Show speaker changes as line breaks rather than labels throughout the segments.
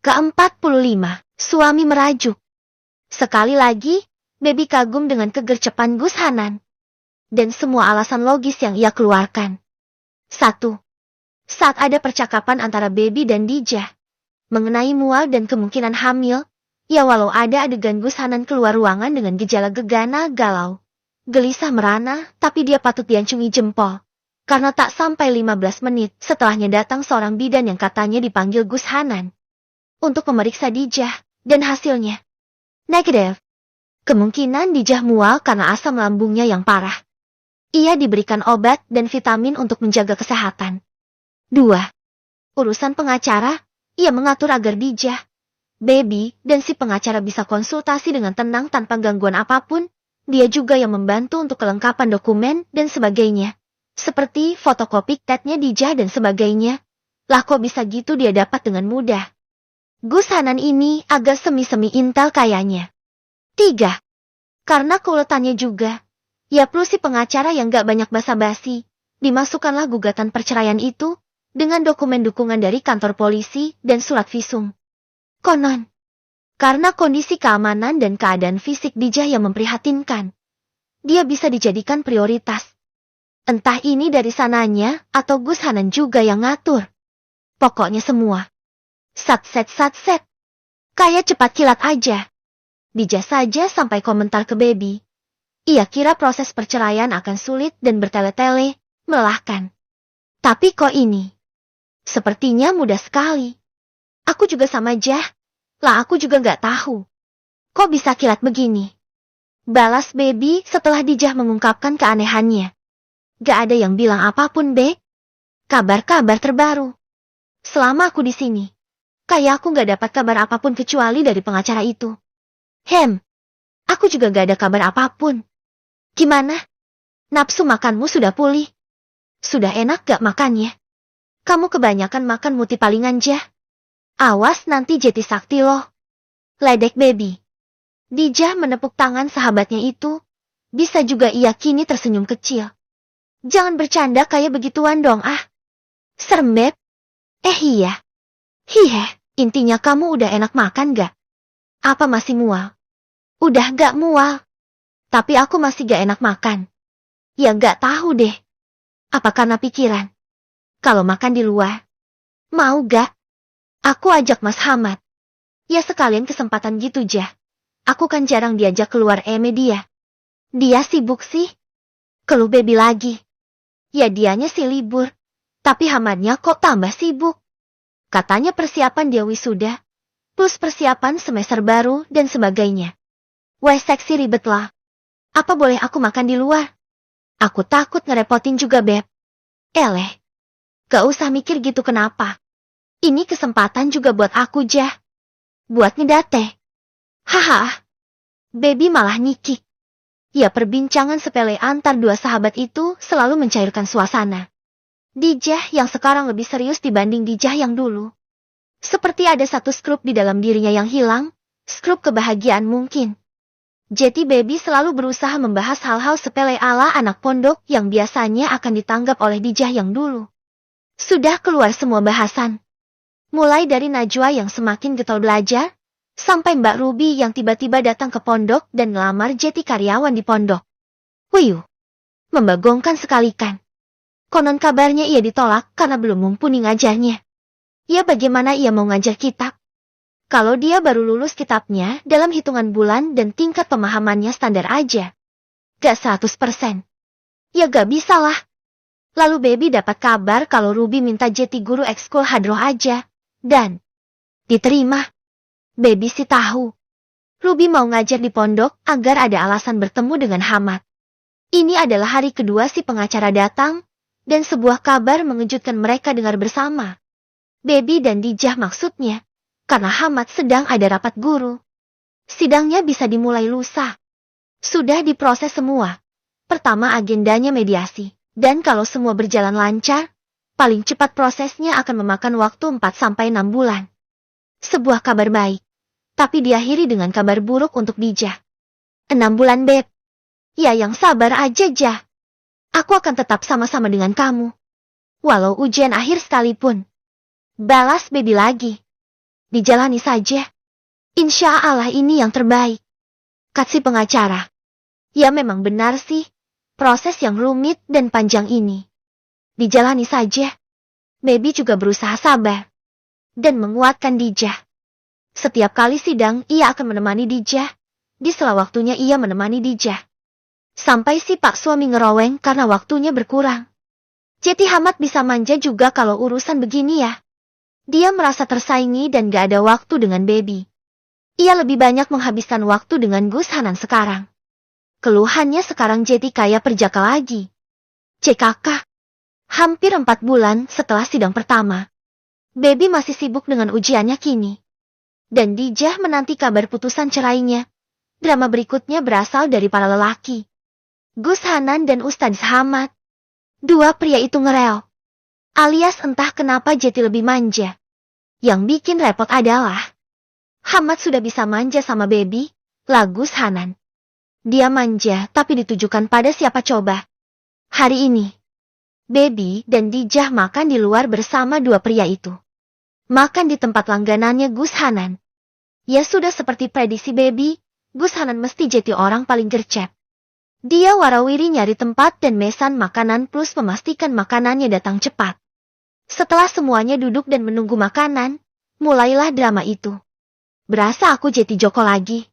Ke-45, suami merajuk. Sekali lagi, Baby kagum dengan kegercepan Gus Hanan. Dan semua alasan logis yang ia keluarkan. 1. Saat ada percakapan antara Baby dan Dijah mengenai mual dan kemungkinan hamil, ya walau ada adegan Gus Hanan keluar ruangan dengan gejala gegana galau, gelisah merana, tapi dia patut diancungi jempol. Karena tak sampai 15 menit setelahnya datang seorang bidan yang katanya dipanggil Gus Hanan untuk memeriksa Dijah, dan hasilnya negatif. Kemungkinan Dijah mual karena asam lambungnya yang parah. Ia diberikan obat dan vitamin untuk menjaga kesehatan. 2. Urusan pengacara, ia mengatur agar Dijah, Baby, dan si pengacara bisa konsultasi dengan tenang tanpa gangguan apapun. Dia juga yang membantu untuk kelengkapan dokumen dan sebagainya. Seperti fotokopi tetnya Dijah dan sebagainya. Lah kok bisa gitu dia dapat dengan mudah. Gus Hanan ini agak semi-semi intel kayaknya. 3. Karena keuletannya juga. Ya plus si pengacara yang gak banyak basa-basi. Dimasukkanlah gugatan perceraian itu dengan dokumen dukungan dari kantor polisi dan surat visum. Konon, karena kondisi keamanan dan keadaan fisik Dijah yang memprihatinkan, dia bisa dijadikan prioritas. Entah ini dari sananya atau Gus Hanan juga yang ngatur. Pokoknya semua. Sat-set. Kayak cepat kilat aja. Dijah saja sampai komentar ke Baby. Ia kira proses perceraian akan sulit dan bertele-tele, melelahkan. Tapi kok ini? Sepertinya mudah sekali. Aku juga sama Jah. Lah aku juga gak tahu. Kok bisa kilat begini? Balas Baby setelah Dijah mengungkapkan keanehannya. Gak ada yang bilang apapun, Be. Kabar-kabar terbaru. Selama aku di sini, kayak aku gak dapat kabar apapun kecuali dari pengacara itu. Aku juga gak ada kabar apapun. Gimana? Nafsu makanmu sudah pulih? Sudah enak gak makannya? Kamu kebanyakan makan muti palingan Jah. Awas nanti jeti sakti loh. Ledek Baby. Dijah menepuk tangan sahabatnya itu. Bisa juga ia kini tersenyum kecil. Jangan bercanda kayak begituan dong ah. Serem Beb. Iya. Hihe, intinya kamu udah enak makan gak? Apa masih mual? Udah gak mual. Tapi aku masih gak enak makan. Ya gak tahu deh. Apa karena pikiran? Kalau makan di luar. Mau gak? Aku ajak Mas Hamad. Ya sekalian kesempatan gitu Jah. Aku kan jarang diajak keluar media. Dia sibuk sih. Keluh Baby lagi. Ya dianya sih libur. Tapi Hamadnya kok tambah sibuk. Katanya persiapan dia wisuda. Plus persiapan semester baru dan sebagainya. Wes seksi ribet lah. Apa boleh aku makan di luar? Aku takut ngerepotin juga Beb. Eleh. Gak usah mikir gitu kenapa. Ini kesempatan juga buat aku Jah. Buat ngedate. Haha. Baby malah nyikik. Ya perbincangan sepele antar dua sahabat itu selalu mencairkan suasana. Dijah yang sekarang lebih serius dibanding Dijah yang dulu. Seperti ada satu skrup di dalam dirinya yang hilang. Skrup kebahagiaan mungkin. Jadi Baby selalu berusaha membahas hal-hal sepele ala anak pondok yang biasanya akan ditanggap oleh Dijah yang dulu. Sudah keluar semua bahasan. Mulai dari Najwa yang semakin getol belajar, sampai Mbak Ruby yang tiba-tiba datang ke pondok dan ngelamar jadi karyawan di pondok. Wih, membagongkan sekali kan. Konon kabarnya ia ditolak karena belum mumpuni ngajarnya. Ya bagaimana ia mau ngajar kitab? Kalau dia baru lulus kitabnya dalam hitungan bulan dan tingkat pemahamannya standar aja. Gak 100%. Ya gak bisa lah. Lalu Baby dapat kabar kalau Ruby minta jadi guru ekskul hadroh aja. Dan diterima. Baby sih tahu. Ruby mau ngajar di pondok agar ada alasan bertemu dengan Hamad. Ini adalah hari kedua si pengacara datang, dan sebuah kabar mengejutkan mereka dengar bersama. Baby dan Dijah maksudnya, karena Hamad sedang ada rapat guru. Sidangnya bisa dimulai lusa. Sudah diproses semua. Pertama agendanya mediasi, dan kalau semua berjalan lancar, paling cepat prosesnya akan memakan waktu 4-6 bulan. Sebuah kabar baik. Tapi diakhiri dengan kabar buruk untuk Dijah. 6 bulan Beb. Ya yang sabar aja Jah. Aku akan tetap sama-sama dengan kamu. Walau ujian akhir sekalipun. Balas Baby lagi. Dijalani saja. Insya Allah ini yang terbaik. Kata si pengacara. Ya memang benar sih. Proses yang rumit dan panjang ini. Dijalani saja. Baby juga berusaha sabar. Dan menguatkan Dijah. Setiap kali sidang ia akan menemani Dijah. Di sela waktunya ia menemani Dijah. Sampai si pak suami ngeroweng karena waktunya berkurang. Jeti Hamad bisa manja juga kalau urusan begini ya. Dia merasa tersaingi dan gak ada waktu dengan baby. Ia lebih banyak menghabiskan waktu dengan Gus Hanan sekarang. Keluhannya sekarang Jeti kayak perjaka lagi. CKK. Hampir 4 bulan setelah sidang pertama. Baby masih sibuk dengan ujiannya kini. Dan Dijah menanti kabar putusan cerainya. Drama berikutnya berasal dari para lelaki. Gus Hanan dan Ustadz Hamad. Dua pria itu ngerel. Alias entah kenapa Jeti lebih manja. Yang bikin repot adalah Hamad sudah bisa manja sama baby, lah Gus Hanan. Dia manja tapi ditujukan pada siapa coba. Hari ini, baby dan Dijah makan di luar bersama dua pria itu. Makan di tempat langganannya Gus Hanan. Ya sudah seperti prediksi baby, Gus Hanan mesti Jeti orang paling gercep. Dia warawiri nyari tempat dan mesan makanan plus memastikan makanannya datang cepat. Setelah semuanya duduk dan menunggu makanan, mulailah drama itu. Berasa aku Jeti Joko lagi.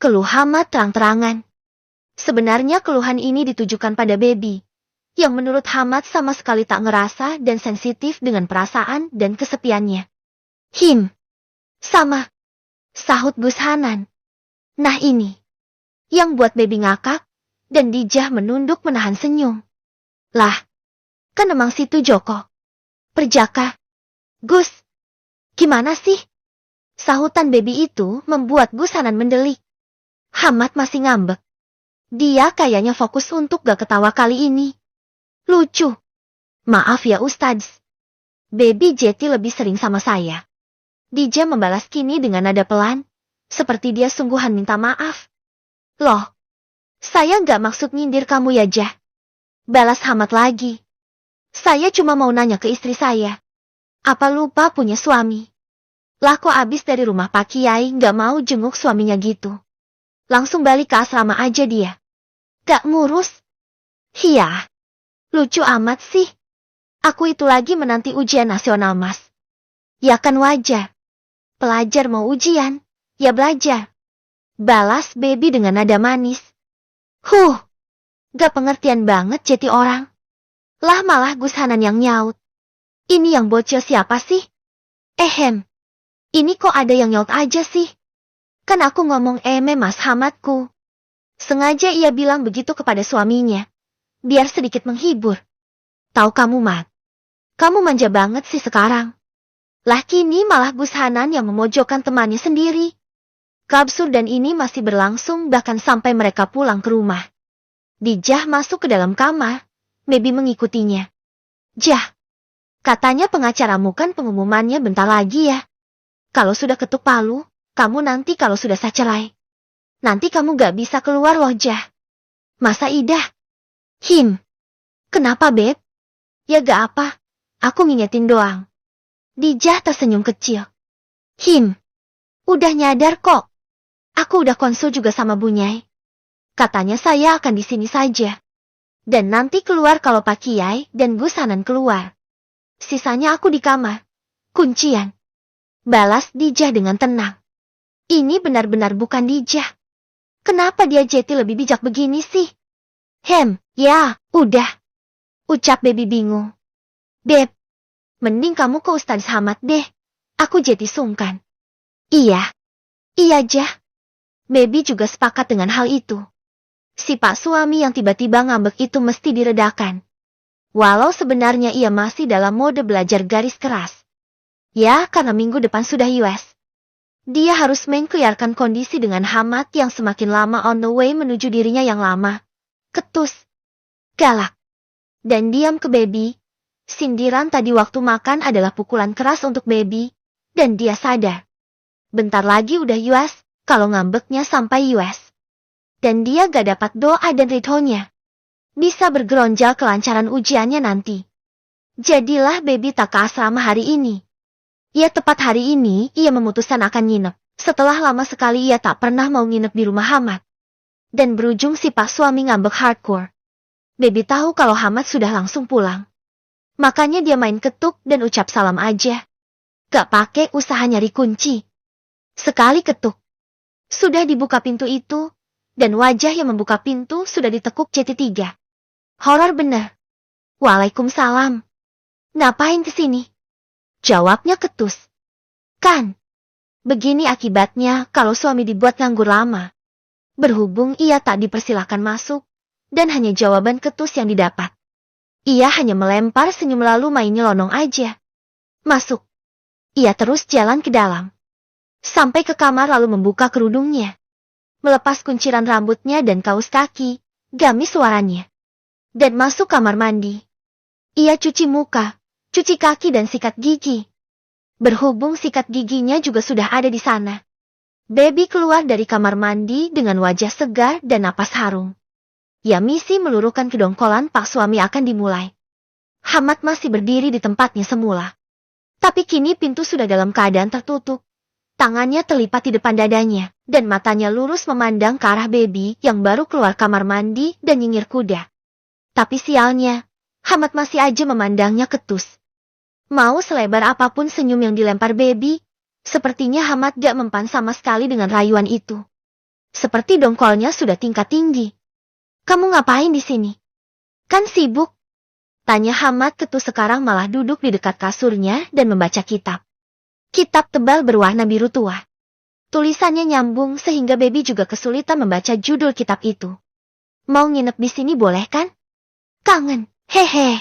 Keluh Hamad terang-terangan. Sebenarnya keluhan ini ditujukan pada baby. Yang menurut Hamad sama sekali tak ngerasa dan sensitif dengan perasaan dan kesepiannya. Sama. Sahut Gus Hanan. Nah ini. Yang buat baby ngakak. Dan Dijah menunduk menahan senyum. Lah. Kan emang situ Joko. Perjaka. Gus. Gimana sih? Sahutan baby itu membuat Gus Hanan mendelik. Hamad masih ngambek. Dia kayaknya fokus untuk gak ketawa kali ini. Lucu. Maaf ya Ustadz. Baby Jeti lebih sering sama saya. Dijah membalas kini dengan nada pelan. Seperti dia sungguhan minta maaf. Loh. Saya gak maksud nyindir kamu ya Jah. Balas Hamad lagi. Saya cuma mau nanya ke istri saya. Apa lupa punya suami? Lah kok abis dari rumah Pak Kiai gak mau jenguk suaminya gitu. Langsung balik ke asrama aja dia. Gak ngurus. Iya. Lucu amat sih. Aku itu lagi menanti ujian nasional mas. Ya kan wajar. Pelajar mau ujian, ya belajar. Balas baby dengan nada manis. Gak pengertian banget Jeti orang. Lah malah Gus Hanan yang nyaut. Ini yang bocil siapa sih? Ini kok ada yang nyaut aja sih? Kan aku ngomong mas Hamadku. Sengaja ia bilang begitu kepada suaminya. Biar sedikit menghibur. Tahu kamu Mat. Kamu manja banget sih sekarang. Lah kini malah Gus Hanan yang memojokkan temannya sendiri. Keabsurdan ini masih berlangsung bahkan sampai mereka pulang ke rumah. Dijah masuk ke dalam kamar. Baby mengikutinya. Jah. Katanya pengacaramu kan pengumumannya bentar lagi ya. Kalau sudah ketuk palu, kamu nanti kalau sudah sah cerai. Nanti kamu gak bisa keluar loh Jah. Masa Idah? Kenapa Beb? Ya gak apa. Aku ngingetin doang. Dijah tersenyum kecil. Udah nyadar kok. Aku udah konsul juga sama Bunyai. Katanya saya akan di sini saja. Dan nanti keluar kalau Pak Kiai dan Gus Hanan keluar. Sisanya aku di kamar. Kuncian. Balas Dijah dengan tenang. Ini benar-benar bukan Dijah. Kenapa dia Jeti lebih bijak begini sih? Ya, udah. Ucap baby bingung. Beb, mending kamu ke Ustadz Hamad deh. Aku Jeti sungkan. Iya Jah. Baby juga sepakat dengan hal itu. Si pak suami yang tiba-tiba ngambek itu mesti diredakan. Walau sebenarnya ia masih dalam mode belajar garis keras. Ya, karena minggu depan sudah US. Dia harus mengkliarkan kondisi dengan Hamad yang semakin lama on the way menuju dirinya yang lama. Ketus. Galak. Dan diam ke baby. Sindiran tadi waktu makan adalah pukulan keras untuk baby. Dan dia sadar. Bentar lagi udah US. Kalau ngambeknya sampai US. Dan dia gak dapat doa dan ridhonya. Bisa bergeronjal kelancaran ujiannya nanti. Jadilah baby tak ke asrama hari ini. Ya tepat hari ini, ia memutuskan akan nginep. Setelah lama sekali ia tak pernah mau nginep di rumah Hamad. Dan berujung si pak suami ngambek hardcore. Baby tahu kalau Hamad sudah langsung pulang. Makanya dia main ketuk dan ucap salam aja. Gak pakai usaha nyari kunci. Sekali ketuk. Sudah dibuka pintu itu, dan wajah yang membuka pintu sudah ditekuk CT3. Horor bener. Waalaikumsalam. Ngapain kesini? Jawabnya ketus. Kan. Begini akibatnya kalau suami dibuat nganggur lama. Berhubung ia tak dipersilahkan masuk, dan hanya jawaban ketus yang didapat. Ia hanya melempar senyum lalu main nyelonong aja. Masuk. Ia terus jalan ke dalam. Sampai ke kamar lalu membuka kerudungnya. Melepas kunciran rambutnya dan kaos kaki, gamis suaranya. Dan masuk kamar mandi. Ia cuci muka, cuci kaki dan sikat gigi. Berhubung sikat giginya juga sudah ada di sana. Baby keluar dari kamar mandi dengan wajah segar dan napas harum. Ya misi meluruhkan kedongkolan pak suami akan dimulai. Hamad masih berdiri di tempatnya semula. Tapi kini pintu sudah dalam keadaan tertutup. Tangannya terlipat di depan dadanya, dan matanya lurus memandang ke arah baby yang baru keluar kamar mandi dan nyengir kuda. Tapi sialnya, Hamad masih aja memandangnya ketus. Mau selebar apapun senyum yang dilempar baby, sepertinya Hamad gak mempan sama sekali dengan rayuan itu. Seperti dongkolnya sudah tingkat tinggi. Kamu ngapain di sini? Kan sibuk? Tanya Hamad ketus sekarang malah duduk di dekat kasurnya dan membaca kitab. Kitab tebal berwarna biru tua. Tulisannya nyambung sehingga baby juga kesulitan membaca judul kitab itu. Mau nginep di sini boleh kan? Kangen, hehe.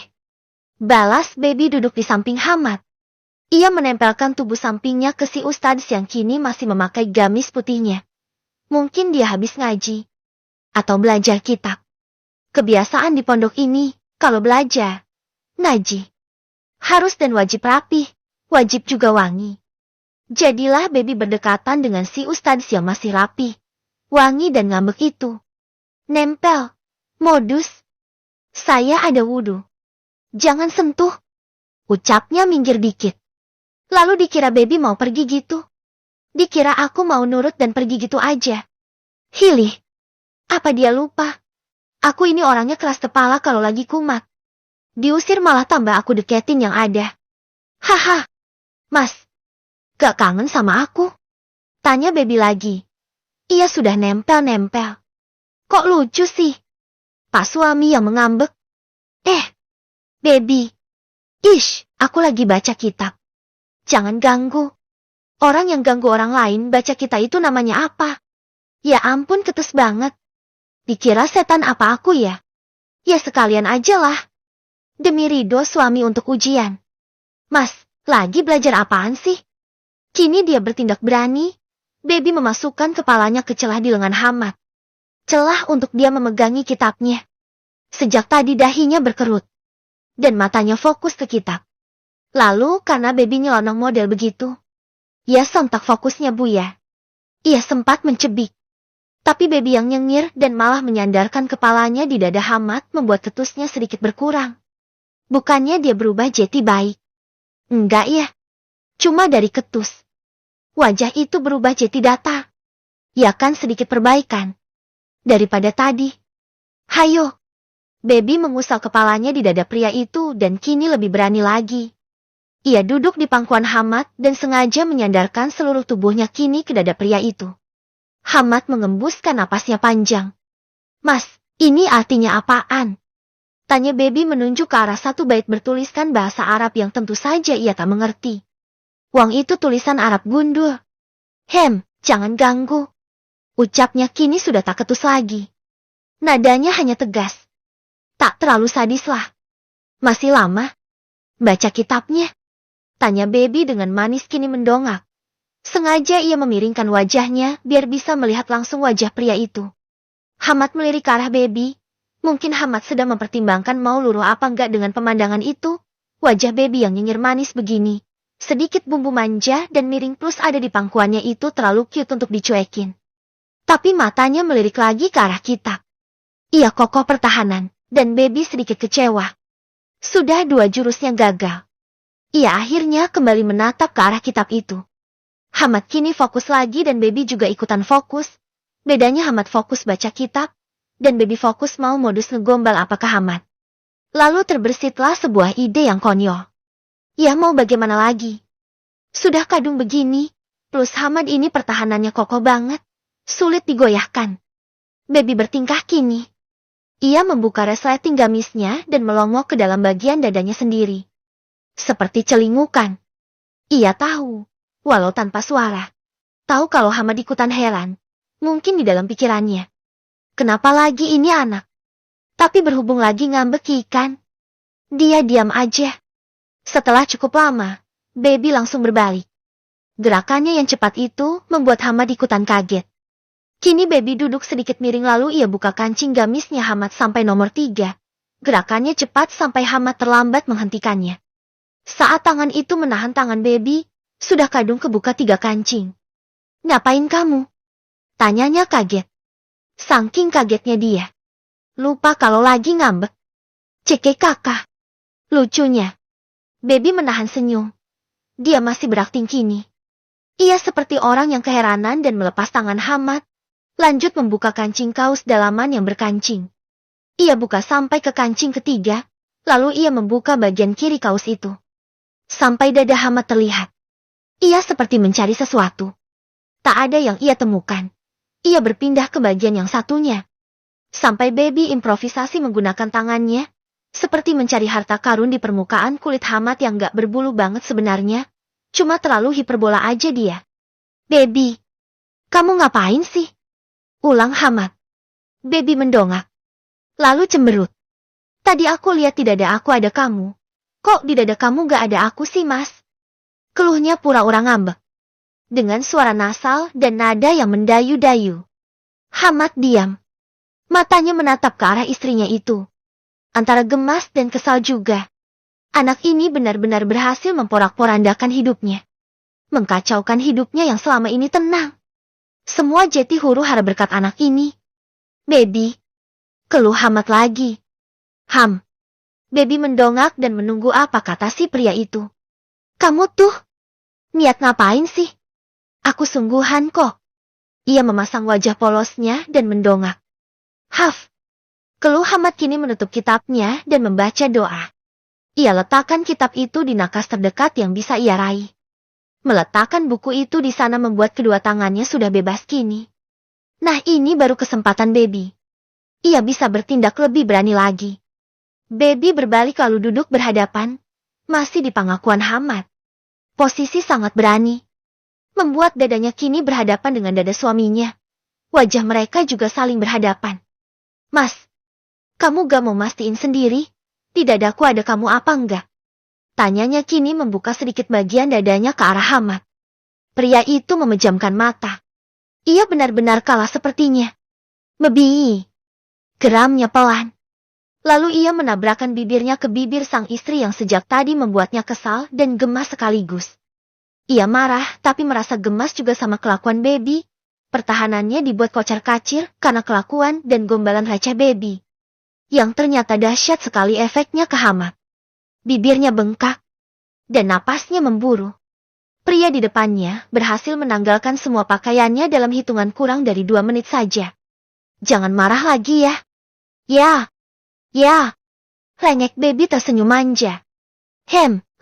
Balas baby duduk di samping Hamad. Ia menempelkan tubuh sampingnya ke si Ustadz yang kini masih memakai gamis putihnya. Mungkin dia habis ngaji. Atau belajar kitab. Kebiasaan di pondok ini, kalau belajar, ngaji. Harus dan wajib rapih, wajib juga wangi. Jadilah baby berdekatan dengan si Ustadz yang masih rapih, wangi dan ngambek itu. Nempel, modus. Saya ada wudhu. Jangan sentuh. Ucapnya minggir dikit. Lalu dikira baby mau pergi gitu. Dikira aku mau nurut dan pergi gitu aja. Hilih. Apa dia lupa? Aku ini orangnya keras kepala kalau lagi kumat. Diusir malah tambah aku deketin yang ada. Haha. Mas. Gak kangen sama aku? Tanya baby lagi. Ia sudah nempel-nempel. Kok lucu sih? Pak suami yang mengambek. Baby. Ish, aku lagi baca kitab. Jangan ganggu. Orang yang ganggu orang lain baca kitab itu namanya apa? Ya ampun ketus banget. Dikira setan apa aku ya? Ya sekalian aja lah. Demi ridho suami untuk ujian. Mas, lagi belajar apaan sih? Kini dia bertindak berani. Baby memasukkan kepalanya ke celah di lengan Hamad. Celah untuk dia memegangi kitabnya. Sejak tadi dahinya berkerut. Dan matanya fokus ke kitab. Lalu karena baby nyelonong model begitu. Ia sontak fokusnya buya. Ia sempat mencebik. Tapi baby yang nyengir dan malah menyandarkan kepalanya di dada Hamad membuat ketusnya sedikit berkurang. Bukannya dia berubah jadi baik. Enggak ya. Cuma dari ketus. Wajah itu berubah jadi datar. Ya kan sedikit perbaikan. Daripada tadi. Hayo. Baby mengusap kepalanya di dada pria itu dan kini lebih berani lagi. Ia duduk di pangkuan Hamad dan sengaja menyandarkan seluruh tubuhnya kini ke dada pria itu. Hamad mengembuskan napasnya panjang. Mas, ini artinya apaan? Tanya baby menunjuk ke arah satu bait bertuliskan bahasa Arab yang tentu saja ia tak mengerti. Wang itu tulisan Arab gundul. Jangan ganggu. Ucapnya kini sudah tak ketus lagi. Nadanya hanya tegas. Tak terlalu sadis lah. Masih lama? Baca kitabnya? Tanya baby dengan manis kini mendongak. Sengaja ia memiringkan wajahnya biar bisa melihat langsung wajah pria itu. Hamad melirik ke arah baby. Mungkin Hamad sedang mempertimbangkan mau luruh apa enggak dengan pemandangan itu. Wajah baby yang nyinyir manis begini. Sedikit bumbu manja dan miring plus ada di pangkuannya itu terlalu cute untuk dicuekin. Tapi matanya melirik lagi ke arah kitab. Ia kokoh pertahanan. Dan baby sedikit kecewa. Sudah 2 jurusnya gagal. Ia akhirnya kembali menatap ke arah kitab itu. Hamad kini fokus lagi dan Baby juga ikutan fokus. Bedanya Hamad fokus baca kitab, dan Baby fokus mau modus ngegombal apakah Hamad. Lalu terbesitlah sebuah ide yang konyol. Ya mau bagaimana lagi? Sudah kadung begini, plus Hamad ini pertahanannya kokoh banget, sulit digoyahkan. Baby bertingkah kini. Ia membuka resleting gamisnya dan melongok ke dalam bagian dadanya sendiri. Seperti celingukan. Ia tahu, walau tanpa suara. Tahu kalau Hamad ikutan heran, mungkin di dalam pikirannya. Kenapa lagi ini anak? Tapi berhubung lagi ngambek ikan. Dia diam aja. Setelah cukup lama, Baby langsung berbalik. Gerakannya yang cepat itu membuat Hamad ikutan kaget. Kini Baby duduk sedikit miring lalu ia buka kancing gamisnya Hamad sampai nomor 3. Gerakannya cepat sampai Hamad terlambat menghentikannya. Saat tangan itu menahan tangan Baby, sudah kadung kebuka 3 kancing. Ngapain kamu? Tanyanya kaget. Saking kagetnya dia. Lupa kalau lagi ngambek. Cekek kakak. Lucunya. Baby menahan senyum. Dia masih berakting kini. Ia seperti orang yang keheranan dan melepas tangan Hamad. Lanjut membuka kancing kaos dalaman yang berkancing. Ia buka sampai ke kancing ketiga, lalu ia membuka bagian kiri kaos itu. Sampai dada Hamad terlihat. Ia seperti mencari sesuatu. Tak ada yang ia temukan. Ia berpindah ke bagian yang satunya. Sampai Baby improvisasi menggunakan tangannya, seperti mencari harta karun di permukaan kulit Hamad yang gak berbulu banget sebenarnya. Cuma terlalu hiperbola aja dia. Baby, kamu ngapain sih? Ulang Hamad. Baby mendongak. Lalu cemberut. Tadi aku lihat di dada aku ada kamu. Kok di dada kamu gak ada aku sih mas? Keluhnya pura-pura ngambek. Dengan suara nasal dan nada yang mendayu-dayu. Hamad diam. Matanya menatap ke arah istrinya itu. Antara gemas dan kesal juga. Anak ini benar-benar berhasil memporak-porandakan hidupnya. Mengkacaukan hidupnya yang selama ini tenang. Semua jati huru hara berkat anak ini. Baby. Keluh Hamad lagi. Baby mendongak dan menunggu apa kata si pria itu. Kamu tuh. Niat ngapain sih? Aku sungguhan kok. Ia memasang wajah polosnya dan mendongak. Keluh Hamad kini menutup kitabnya dan membaca doa. Ia letakkan kitab itu di nakas terdekat yang bisa ia raih. Meletakkan buku itu di sana membuat kedua tangannya sudah bebas kini. Nah ini baru kesempatan Baby. Ia bisa bertindak lebih berani lagi. Baby berbalik lalu duduk berhadapan, masih di pengakuan Hamad. Posisi sangat berani. Membuat dadanya kini berhadapan dengan dada suaminya. Wajah mereka juga saling berhadapan. Mas, kamu gak mau mastiin sendiri? Di dadaku ada kamu apa enggak? Tanyanya kini membuka sedikit bagian dadanya ke arah Hamad. Pria itu memejamkan mata. Ia benar-benar kalah sepertinya. Mebii. Geramnya pelan. Lalu ia menabrakkan bibirnya ke bibir sang istri yang sejak tadi membuatnya kesal dan gemas sekaligus. Ia marah tapi merasa gemas juga sama kelakuan Baby. Pertahanannya dibuat kocar-kacir karena kelakuan dan gombalan receh Baby. Yang ternyata dahsyat sekali efeknya ke Hamad. Bibirnya bengkak. Dan napasnya memburu. Pria di depannya berhasil menanggalkan semua pakaiannya dalam hitungan kurang dari 2 menit saja. Jangan marah lagi ya. Ya. Rengek Baby tersenyum manja.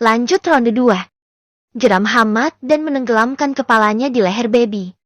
Lanjut ronde 2. Geram Hamad dan menenggelamkan kepalanya di leher Baby.